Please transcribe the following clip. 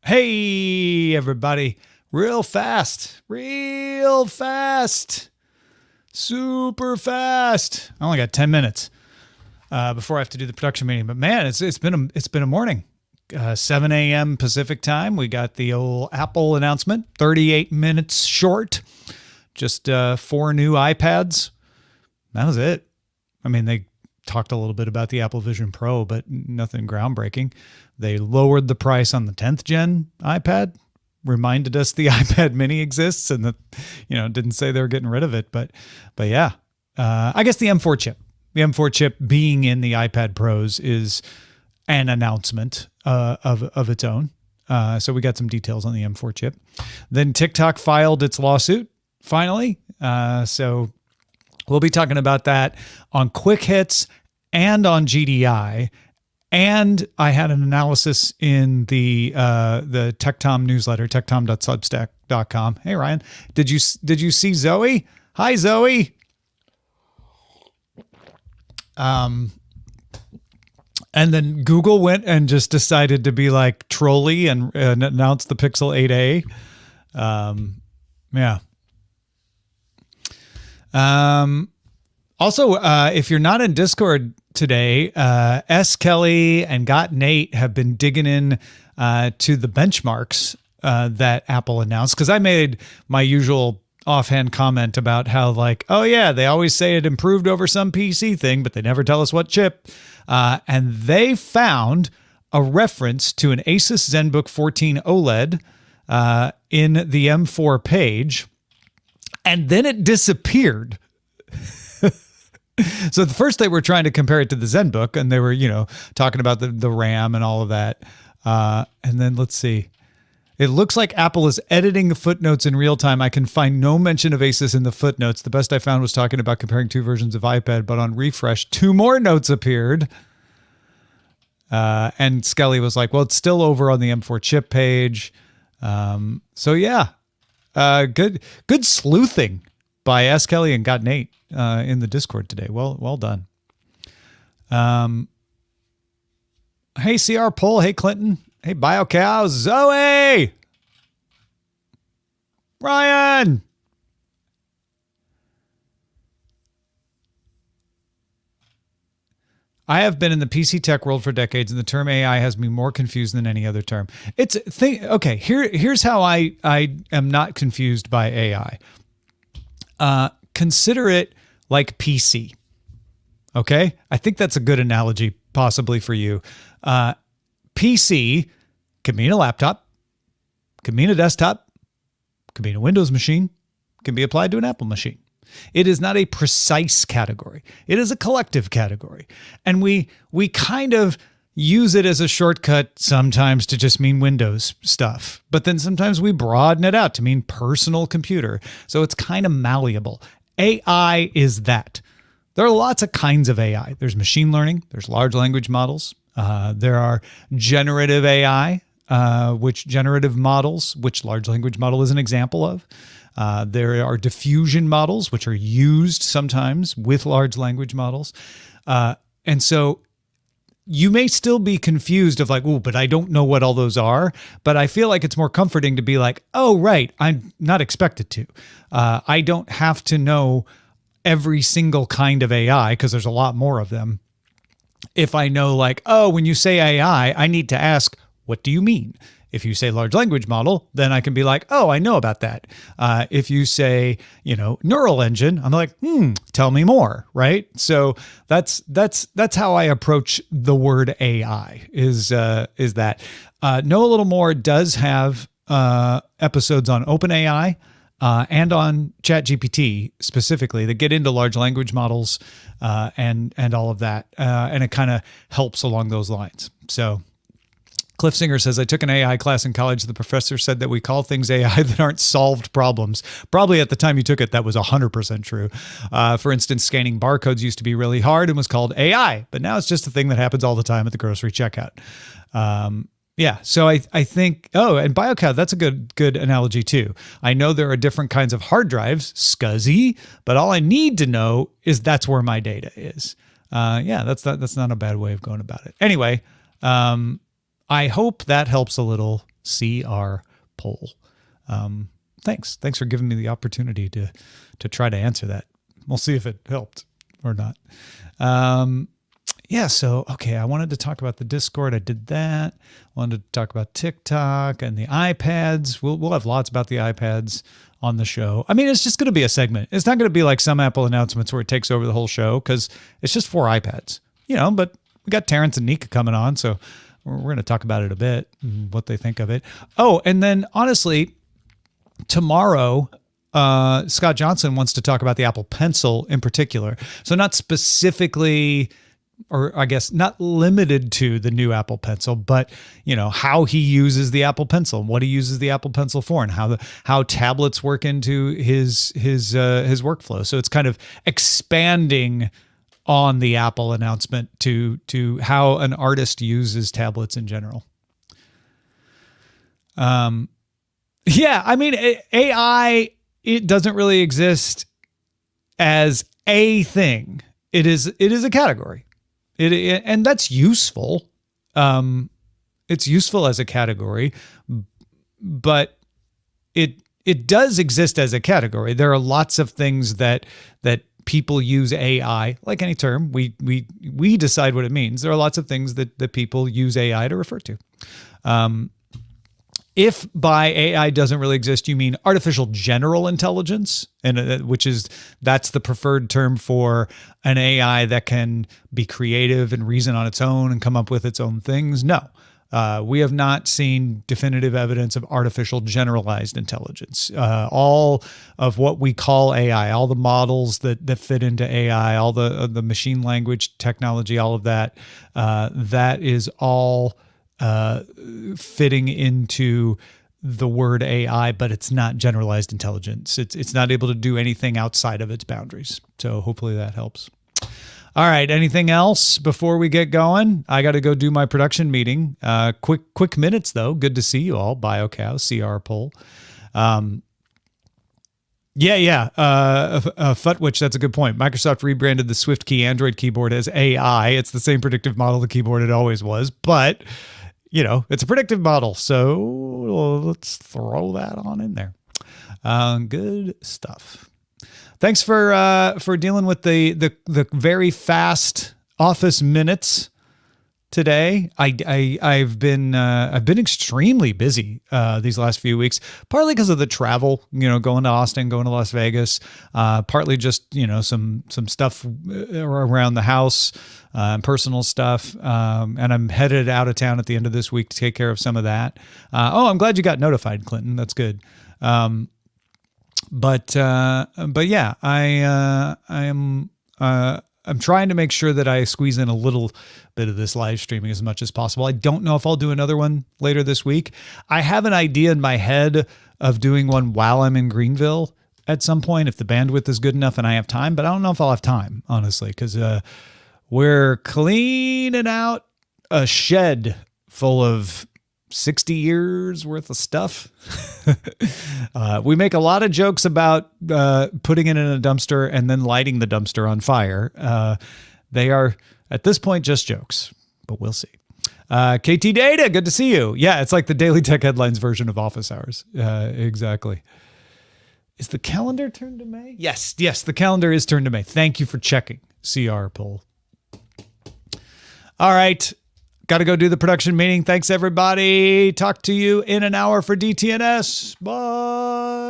Hey, everybody. Real fast. Super fast. I only got 10 minutes before I have to do the production meeting. But man, it's been a morning. 7 a.m. Pacific time. We got the old Apple announcement. 38 minutes short. Just 4 new iPads. That was it. I mean, they talked a little bit about the Apple Vision Pro, but nothing groundbreaking. They lowered the price on the 10th gen iPad, reminded us the iPad mini exists, and that, didn't say they were getting rid of it. But yeah, I guess the M4 chip being in the iPad Pros is an announcement of its own. So we got some details on the M4 chip. Then TikTok filed its lawsuit finally. So we'll be talking about that on Quick Hits and on GDI. And I had an analysis in the TechTom newsletter, techtom.substack.com. Hey, Ryan, did you see Zoe? Hi, Zoe. And then Google went and just decided to be like trolly and announced the Pixel 8a. Yeah. Also, if you're not in Discord today, S. Kelly and Got Nate have been digging in to the benchmarks that Apple announced, because I made my usual offhand comment about how, like, oh yeah, they always say it improved over some PC thing, but they never tell us what chip. And they found a reference to an Asus ZenBook 14 OLED in the M4 page, and then it disappeared. So at first they were trying to compare it to the ZenBook, and they were, talking about the RAM and all of that. And then let's see. It looks like Apple is editing the footnotes in real time. I can find no mention of Asus in the footnotes. The best I found was talking about comparing 2 versions of iPad, but on refresh, 2 more notes appeared. And Skelly was like, well, it's still over on the M4 chip page. So yeah, good sleuthing by S. Kelly and Got Nate in the Discord today. Well done. Hey, CR Poll. Hey, Clinton. Hey, BioCow. Zoe. Ryan. I have been in the PC tech world for decades, and the term AI has me more confused than any other term. Okay, here's how I am not confused by AI. Consider it like PC. Okay? I think that's a good analogy possibly for you. PC can mean a laptop, can mean a desktop, can mean a Windows machine, can be applied to an Apple machine. It is not a precise category. It is a collective category. And we kind of use it as a shortcut sometimes to just mean Windows stuff. But then sometimes we broaden it out to mean personal computer. So it's kind of malleable. AI is that. There are lots of kinds of AI. There's machine learning. There's large language models. There are generative AI, which generative models, which large language model is an example of. There are diffusion models, which are used sometimes with large language models. And so you may still be confused of like, oh, but I don't know what all those are. But I feel like it's more comforting to be like, oh, right, I'm not expected to. I don't have to know every single kind of AI, because there's a lot more of them. If I know, like, oh, when you say AI, I need to ask, what do you mean? If you say large language model, then I can be like, oh, I know about that. If you say, neural engine, I'm like, tell me more, right? So that's how I approach the word AI is that. Know a Little More does have episodes on OpenAI and on ChatGPT specifically that get into large language models and all of that. And it kind of helps along those lines. So Cliff Singer says, I took an AI class in college. The professor said that we call things AI that aren't solved problems. Probably at the time you took it, that was 100% true. For instance, scanning barcodes used to be really hard and was called AI, but now it's just a thing that happens all the time at the grocery checkout. Yeah, so I think, and BioCloud, that's a good analogy too. I know there are different kinds of hard drives, SCSI, but all I need to know is that's where my data is. Yeah, that's not a bad way of going about it. Anyway, I hope that helps a little CR Poll. Thanks for giving me the opportunity to try to answer that. We'll see if it helped or not. So, okay, I wanted to talk about the Discord. I did that. Wanted to talk about TikTok and the iPads. We'll have lots about the iPads on the show. I mean, it's just going to be a segment. It's not going to be like some Apple announcements where it takes over the whole show because it's just 4 iPads, but we got Terrence and Nika coming on, so we're going to talk about it a bit and what they think of it. Oh, and then honestly, tomorrow, Scott Johnson wants to talk about the Apple Pencil in particular. So not specifically, or I guess not limited to the new Apple Pencil, but how he uses the Apple Pencil and what he uses the Apple Pencil for, and how tablets work into his workflow. So it's kind of expanding on the Apple announcement to how an artist uses tablets in general. I mean, AI, it doesn't really exist as a thing. It is a category. And that's useful. It's useful as a category, but it does exist as a category. There are lots of things that people use AI, like any term, we decide what it means. There are lots of things that people use AI to refer to. If by AI doesn't really exist, you mean artificial general intelligence, and that's the preferred term for an AI that can be creative and reason on its own and come up with its own things. No, we have not seen definitive evidence of artificial generalized intelligence. All of what we call AI, all the models that fit into AI, all the machine language technology, all of that, that is all fitting into the word AI, but it's not generalized intelligence. It's not able to do anything outside of its boundaries. So hopefully that helps. All right. Anything else before we get going? I got to go do my production meeting. Quick minutes though. Good to see you all. BioCow, CR Poll. Futwitch, that's a good point. Microsoft rebranded the SwiftKey Android keyboard as AI. It's the same predictive model of the keyboard it always was, but it's a predictive model, so let's throw that on in there. Good stuff. Thanks for dealing with the very fast office minutes today. I've been extremely busy these last few weeks, partly because of the travel, going to Austin, going to Las Vegas, partly just some stuff around the house, personal stuff, and I'm headed out of town at the end of this week to take care of some of that. I'm glad you got notified, Clinton. That's good. But yeah, I'm trying to make sure that I squeeze in a little bit of this live streaming as much as possible. I don't know if I'll do another one later this week. I have an idea in my head of doing one while I'm in Greenville at some point, if the bandwidth is good enough and I have time, but I don't know if I'll have time, honestly, because we're cleaning out a shed full of 60 years worth of stuff. We make a lot of jokes about putting it in a dumpster and then lighting the dumpster on fire. They are, at this point, just jokes, but we'll see. KT Data, good to see you. Yeah, it's like the Daily Tech Headlines version of Office Hours. Exactly. Is the calendar turned to May? Yes, the calendar is turned to May. Thank you for checking, CR Poll. All right. Got to go do the production meeting. Thanks, everybody. Talk to you in an hour for DTNS. Bye.